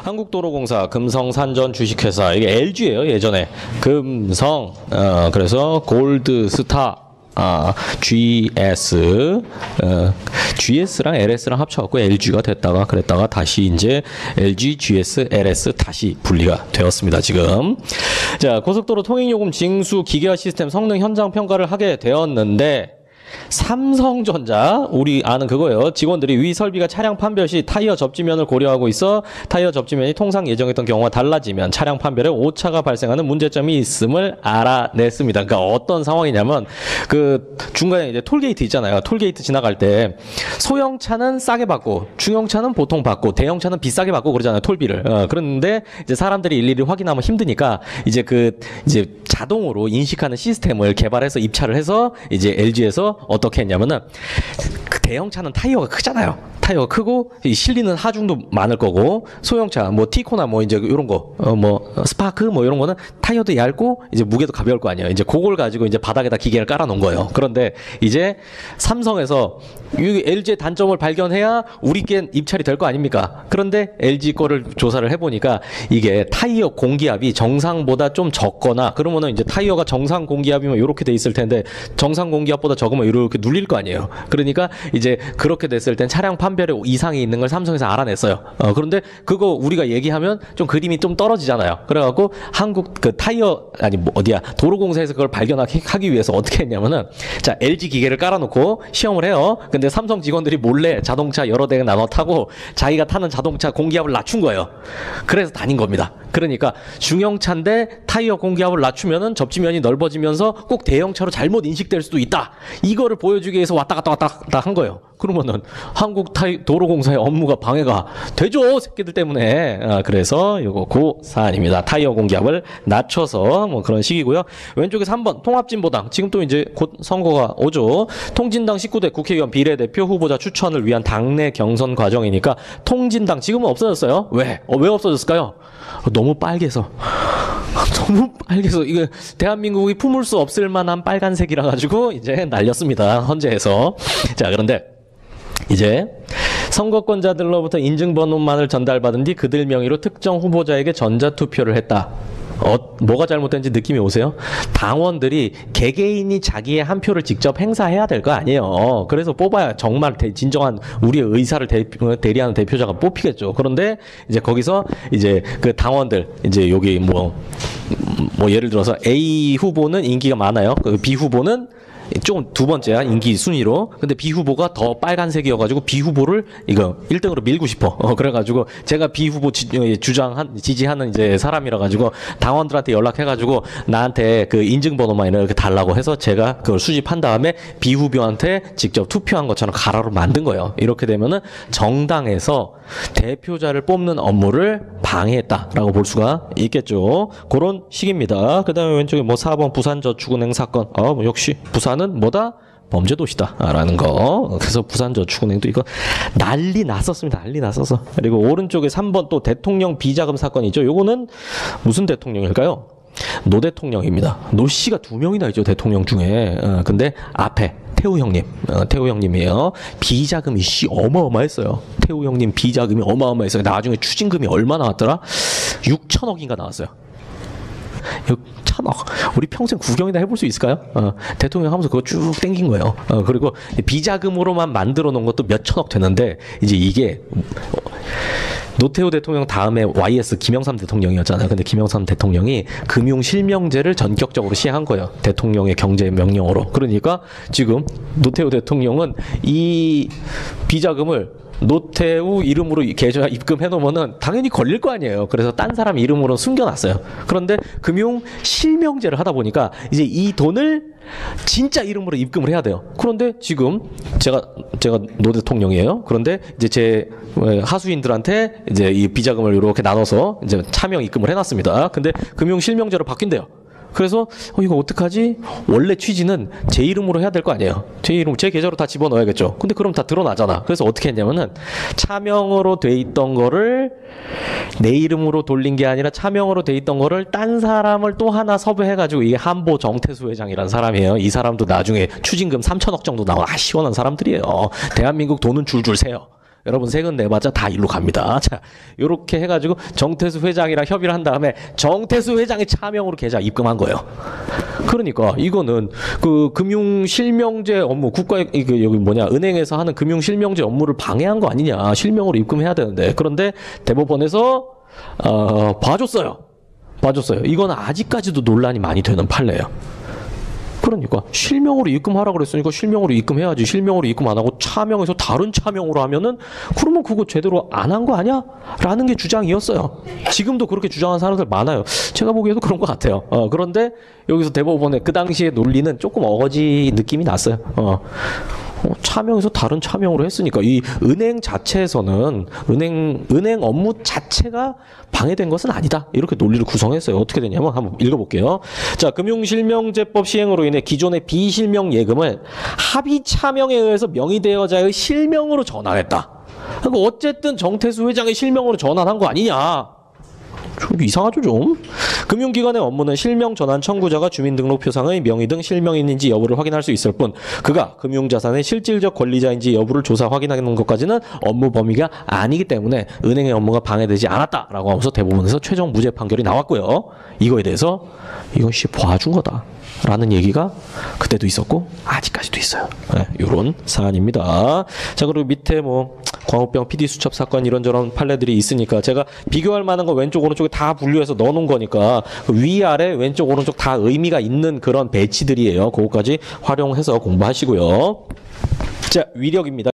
한국도로공사 금성산전 주식회사 이게 LG예요. 예전에 금성 그래서 골드스타 GS랑 LS랑 합쳐갖고 LG가 됐다가 그랬다가 다시 이제 LG, GS, LS 다시 분리가 되었습니다. 지금 자 고속도로 통행요금 징수 기계화 시스템 성능 현장 평가를 하게 되었는데 삼성전자 우리 아는 그거예요. 직원들이 위 설비가 차량 판별 시 타이어 접지면을 고려하고 있어 타이어 접지면이 통상 예정했던 경우와 달라지면 차량 판별에 오차가 발생하는 문제점이 있음을 알아냈습니다. 그러니까 어떤 상황이냐면 그 중간에 이제 톨게이트 있잖아요. 톨게이트 지나갈 때 소형차는 싸게 받고 중형차는 보통 받고 대형차는 비싸게 받고 그러잖아요. 톨비를. 그런데 이제 사람들이 일일이 확인하면 힘드니까 이제 자동으로 인식하는 시스템을 개발해서 입찰을 해서 이제 LG에서 어떻게 했냐면은 그 대형차는 타이어가 크잖아요. 타이어가 크고 실리는 하중도 많을 거고 소형차 뭐 티코나 뭐 이제 이런 거 뭐 스파크 뭐 이런 거는 타이어도 얇고 이제 무게도 가벼울 거 아니에요. 이제 그걸 가지고 이제 바닥에다 기계를 깔아 놓은 거예요. 그런데 이제 삼성에서 이 LG의 단점을 발견해야 우리께 입찰이 될 거 아닙니까? 그런데 LG 거를 조사를 해보니까 이게 타이어 공기압이 정상보다 좀 적거나 그러면은 이제 타이어가 정상 공기압이면 이렇게 돼 있을 텐데 정상 공기압보다 적으면 이렇게 눌릴 거 아니에요. 그러니까 이제 그렇게 됐을 땐 차량 판별에 이상이 있는 걸 삼성에서 알아냈어요. 그런데 그거 우리가 얘기하면 좀 그림이 좀 떨어지잖아요. 그래갖고 한국 그 타이어 아니 뭐 어디야 도로공사에서 그걸 발견하기 위해서 어떻게 했냐면은 자 LG 기계를 깔아놓고 시험을 해요. 근데 삼성 직원들이 몰래 자동차 여러 대 나눠 타고 자기가 타는 자동차 공기압을 낮춘 거예요. 그래서 다닌 겁니다. 그러니까 중형차인데 타이어 공기압을 낮추면은 접지면이 넓어지면서 꼭 대형차로 잘못 인식될 수도 있다. 이거를 보여주기 위해서 왔다 갔다 한 거예요. 그러면은 한국 도로공사의 업무가 방해가 되죠. 새끼들 때문에. 그래서 요거 그 사안입니다. 타이어 공기압을 낮춰서 뭐 그런 식이고요. 왼쪽에 3번 통합진보당. 지금 또 이제 곧 선거가 오죠. 통진당 19대 국회의원 비례대표 후보자 추천을 위한 당내 경선 과정이니까 통진당 지금은 없어졌어요. 왜? 왜 없어졌을까요? 너무 빨개서. 너무 빨개서 이거 대한민국이 품을 수 없을 만한 빨간색이라 가지고 이제 날렸습니다. 헌재에서. 자, 그런데 이제 선거권자들로부터 인증번호만을 전달받은 뒤 그들 명의로 특정 후보자에게 전자투표를 했다. 뭐가 잘못된지 느낌이 오세요? 당원들이 개개인이 자기의 한 표를 직접 행사해야 될 거 아니에요. 그래서 뽑아야 정말 진정한 우리의 의사를 대리하는 대표자가 뽑히겠죠. 그런데 이제 거기서 이제 그 당원들 이제 여기 뭐 예를 들어서 A 후보는 인기가 많아요. 그 B 후보는 조금 두 번째야 인기 순위로. 근데 B 후보가 더 빨간색이어가지고 B 후보를 이거 1등으로 밀고 싶어. 그래가지고 제가 B 후보 지지하는 이제 사람이라 가지고 당원들한테 연락해가지고 나한테 그 인증번호만 이렇게 달라고 해서 제가 그걸 수집한 다음에 B 후보한테 직접 투표한 것처럼 가라로 만든 거예요. 이렇게 되면은 정당에서 대표자를 뽑는 업무를 방해했다라고 볼 수가 있겠죠. 그런 식입니다. 그 다음에 왼쪽에 뭐 4번 부산저축은행 사건. 뭐 역시 부산은 뭐다? 범죄도시다라는 거. 그래서 부산저축은행도 이거 난리 났었습니다. 난리 났어서. 그리고 오른쪽에 3번 또 대통령 비자금 사건이 있죠. 요거는 무슨 대통령일까요? 노 대통령입니다. 노 씨가 2명이나 있죠. 대통령 중에. 근데 앞에 태우 형님, 태우 형님이에요. 비자금이 어마어마했어요. 태우 형님 비자금이 어마어마했어요. 나중에 추징금이 얼마 나왔더라? 6천억인가 나왔어요. 6천억. 우리 평생 구경이나 해볼 수 있을까요? 대통령 하면서 그거 쭉 땡긴 거예요. 그리고 비자금으로만 만들어 놓은 것도 몇 천억 되는데 이제 이게 노태우 대통령 다음에 YS 김영삼 대통령이었잖아요. 근데 김영삼 대통령이 금융실명제를 전격적으로 시행한 거예요. 대통령의 경제 명령으로. 그러니까 지금 노태우 대통령은 이 비자금을 노태우 이름으로 계좌 입금해 놓으면은 당연히 걸릴 거 아니에요. 그래서 딴 사람 이름으로 숨겨놨어요. 그런데 금융 실명제를 하다 보니까 이제 이 돈을 진짜 이름으로 입금을 해야 돼요. 그런데 지금 제가 노 대통령이에요. 그런데 이제 제 하수인들한테 이제 이 비자금을 이렇게 나눠서 이제 차명 입금을 해놨습니다. 근데 금융 실명제로 바뀐대요. 그래서 이거 어떡하지? 원래 취지는 제 이름으로 해야 될 거 아니에요. 제 계좌로 다 집어넣어야겠죠. 근데 그럼 다 드러나잖아. 그래서 어떻게 했냐면은 차명으로 돼 있던 거를 내 이름으로 돌린 게 아니라 차명으로 돼 있던 거를 딴 사람을 또 하나 섭외해가지고 이게 한보 정태수 회장이라는 사람이에요. 이 사람도 나중에 추징금 3천억 정도 나와. 시원한 사람들이에요. 대한민국 돈은 줄줄 새요. 여러분 세금 내봤자 다 일로 갑니다. 자, 요렇게 해가지고 정태수 회장이랑 협의를 한 다음에 정태수 회장의 차명으로 계좌 입금한 거예요. 그러니까 이거는 그 금융 실명제 업무 국가의 여기 뭐냐 은행에서 하는 금융 실명제 업무를 방해한 거 아니냐. 실명으로 입금해야 되는데 그런데 대법원에서 봐줬어요. 이건 아직까지도 논란이 많이 되는 판례예요. 그러니까 실명으로 입금하라 그랬으니까 실명으로 입금해야지. 실명으로 입금 안 하고 차명에서 다른 차명으로 하면은 그러면 그거 제대로 안 한 거 아니야? 라는 게 주장이었어요. 지금도 그렇게 주장하는 사람들 많아요. 제가 보기에도 그런 것 같아요. 그런데 여기서 대법원의 그 당시의 논리는 조금 어거지 느낌이 났어요. 차명에서 다른 차명으로 했으니까 이 은행 자체에서는 은행 업무 자체가 방해된 것은 아니다. 이렇게 논리를 구성했어요. 어떻게 되냐면 한번 읽어볼게요. 자, 금융실명제법 시행으로 인해 기존의 비실명 예금을 합의 차명에 의해서 명의대여자의 실명으로 전환했다. 그러니까 어쨌든 정태수 회장의 실명으로 전환한 거 아니냐. 좀 이상하죠 좀. 금융기관의 업무는 실명 전환 청구자가 주민등록표상의 명의 등 실명인지 여부를 확인할 수 있을 뿐 그가 금융자산의 실질적 권리자인지 여부를 조사 확인하는 것까지는 업무 범위가 아니기 때문에 은행의 업무가 방해되지 않았다라고 하면서 대법원에서 최종 무죄 판결이 나왔고요. 이거에 대해서 이건 봐준 거다 라는 얘기가 그때도 있었고 아직까지도 있어요. 네, 이런 사안입니다. 자, 그리고 밑에 뭐 광우병 PD 수첩 사건 이런저런 판례들이 있으니까 제가 비교할 만한 거 왼쪽 오른쪽에 다 분류해서 넣어놓은 거니까 그 위아래 왼쪽 오른쪽 다 의미가 있는 그런 배치들이에요. 그거까지 활용해서 공부하시고요. 자, 위력입니다.